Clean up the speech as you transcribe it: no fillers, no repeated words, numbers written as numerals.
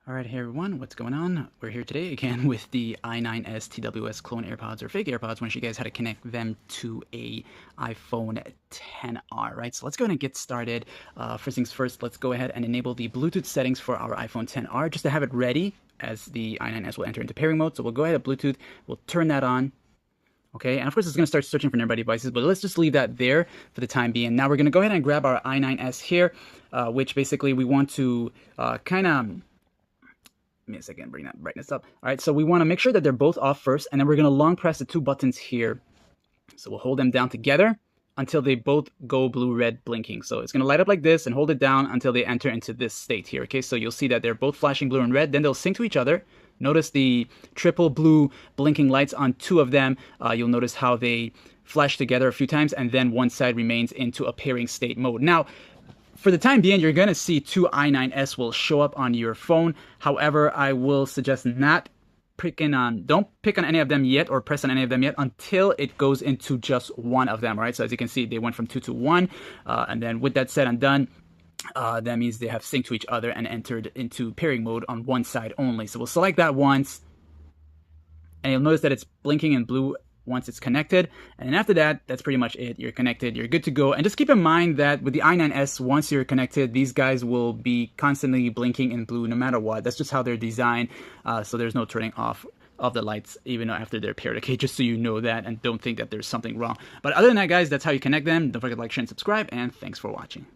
Alright, hey everyone, what's going on? We're here today again with the i9s TWS clone AirPods or fake AirPods. I want to show you guys how to connect them to a iPhone XR, right? So let's go ahead and get started. First things first, let's go ahead and enable the Bluetooth settings for our iPhone XR just to have it ready as the i9s will enter into pairing mode. So we'll go ahead and Bluetooth, we'll turn that on. Okay, and of course it's going to start searching for nearby devices, but let's just leave that there for the time being. Now we're going to go ahead and grab our i9s here, which basically we want to kind of... Give me a second, bring that brightness up. All right, so we want to make sure that they're both off first, and then we're going to long press the two buttons here. So we'll hold them down together until they both go blue-red blinking. So it's going to light up like this and hold it down until they enter into this state here. Okay, so you'll see that they're both flashing blue and red. Then they'll sync to each other. Notice the triple blue blinking lights on two of them. You'll notice how they flash together a few times, and then one side remains into a pairing state mode. Now, for the time being, you're going to see two i9s will show up on your phone. However, I will suggest not don't pick on any of them yet or press on any of them yet until it goes into just one of them, right? So as you can see, they went from 2 to 1. And then with that said and done, that means they have synced to each other and entered into pairing mode on one side only. So we'll select that once, and you'll notice that it's blinking in blue once it's connected, and then after that, that's pretty much it. You're connected, you're good to go. And just keep in mind that with the i9s, once you're connected, these guys will be constantly blinking in blue no matter what. That's just how they're designed, so there's no turning off of the lights even after they're paired. Okay, just so you know that and don't think that there's something wrong. But other than that, guys, that's how you connect them. Don't forget to like, share, and subscribe, and thanks for watching.